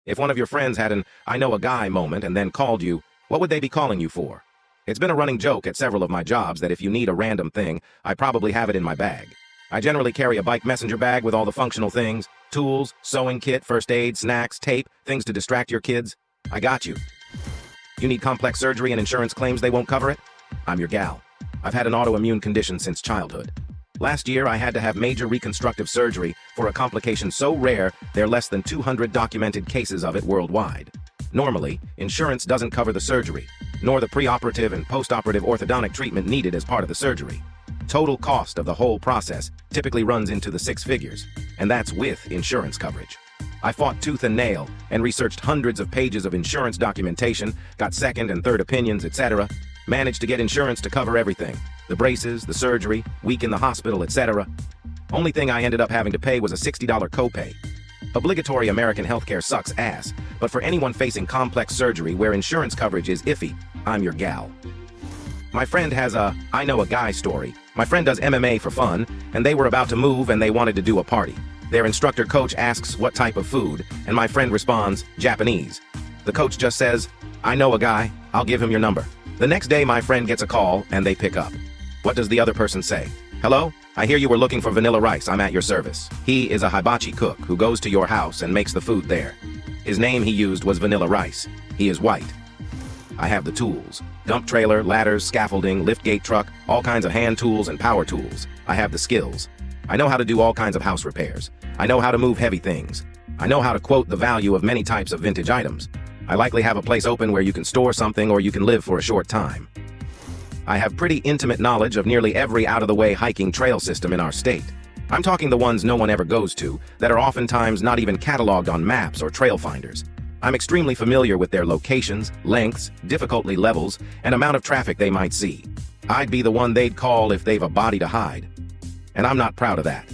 If one of your friends had an "I know a guy" moment and then called you, what would they be calling you for? It's been a running joke at several of my jobs that if you need a random thing, I probably have it in my bag. I generally carry a bike messenger bag with all the functional things: tools, sewing kit, first aid, snacks, tape, things to distract your kids. I got you. You need complex surgery and insurance claims they won't cover it? I'm your gal. I've had an autoimmune condition since childhood. Last year, I had to have major reconstructive surgery for a complication so rare there are less than 200 documented cases of it worldwide. Normally, insurance doesn't cover the surgery, nor the preoperative and postoperative orthodontic treatment needed as part of the surgery. Total cost of the whole process typically runs into the six figures, and that's with insurance coverage. I fought tooth and nail and researched hundreds of pages of insurance documentation, got second and third opinions, etc. Managed to get insurance to cover everything: the braces, the surgery, week in the hospital, etc. Only thing I ended up having to pay was a $60 copay. Obligatory American healthcare sucks ass, but for anyone facing complex surgery where insurance coverage is iffy, I'm your gal. My friend has a "I know a guy" story. My friend does MMA for fun, and they were about to move and they wanted to do a party. Their instructor coach asks what type of food, and my friend responds, "Japanese." The coach just says, "I know a guy, I'll give him your number." The next day, my friend gets a call, and they pick up. What does the other person say? "Hello? I hear you were looking for vanilla rice. I'm at your service." He is a hibachi cook who goes to your house and makes the food there. His name he used was Vanilla Rice. He is white. I have the tools: dump trailer, ladders, scaffolding, liftgate truck, all kinds of hand tools and power tools. I have the skills. I know how to do all kinds of house repairs. I know how to move heavy things. I know how to quote the value of many types of vintage items. I likely have a place open where you can store something or you can live for a short time. I have pretty intimate knowledge of nearly every out-of-the-way hiking trail system in our state. I'm talking the ones no one ever goes to, that are oftentimes not even cataloged on maps or trail finders. I'm extremely familiar with their locations, lengths, difficulty levels, and amount of traffic they might see. I'd be the one they'd call if they've a body to hide. And I'm not proud of that.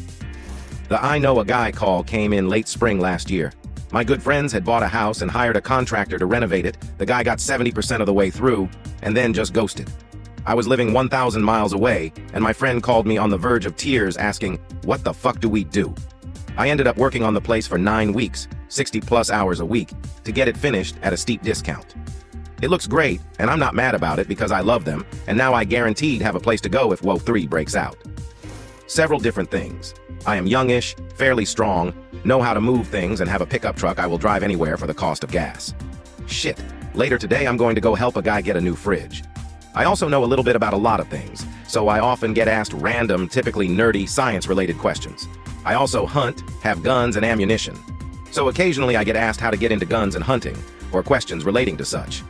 The "I know a guy" call came in late spring last year. My good friends had bought a house and hired a contractor to renovate it. The guy got 70% of the way through, and then just ghosted. I was living 1,000 miles away, and my friend called me on the verge of tears asking, "What the fuck do we do?" I ended up working on the place for 9 weeks, 60+ hours a week, to get it finished at a steep discount. It looks great, and I'm not mad about it because I love them, and now I guaranteed have a place to go if Woe 3 breaks out. Several different things. I am youngish, fairly strong, know how to move things, and have a pickup truck I will drive anywhere for the cost of gas. Shit, later today I'm going to go help a guy get a new fridge. I also know a little bit about a lot of things, so I often get asked random, typically nerdy, science-related questions. I also hunt, have guns and ammunition. So occasionally I get asked how to get into guns and hunting, or questions relating to such.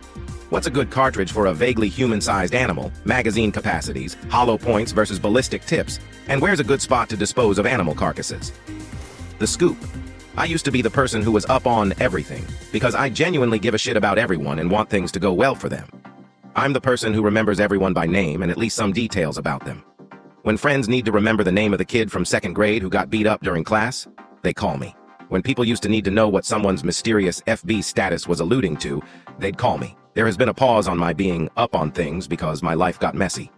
What's a good cartridge for a vaguely human-sized animal, magazine capacities, hollow points versus ballistic tips, and where's a good spot to dispose of animal carcasses? The scoop. I used to be the person who was up on everything, because I genuinely give a shit about everyone and want things to go well for them. I'm the person who remembers everyone by name and at least some details about them. When friends need to remember the name of the kid from 2nd grade who got beat up during class, they call me. When people used to need to know what someone's mysterious FB status was alluding to, they'd call me. There has been a pause on my being up on things because my life got messy.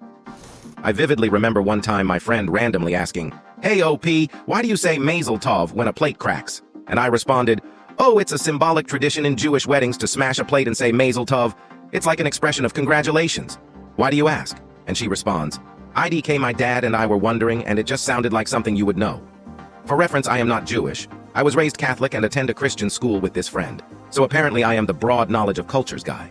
I vividly remember one time my friend randomly asking, "Hey OP, why do you say Mazel Tov when a plate cracks?" And I responded, "Oh, it's a symbolic tradition in Jewish weddings to smash a plate and say Mazel Tov. It's like an expression of congratulations. Why do you ask?" And she responds, "IDK, my dad and I were wondering, and it just sounded like something you would know." For reference, I am not Jewish. I was raised Catholic and attend a Christian school with this friend. So apparently I am the broad knowledge of cultures guy.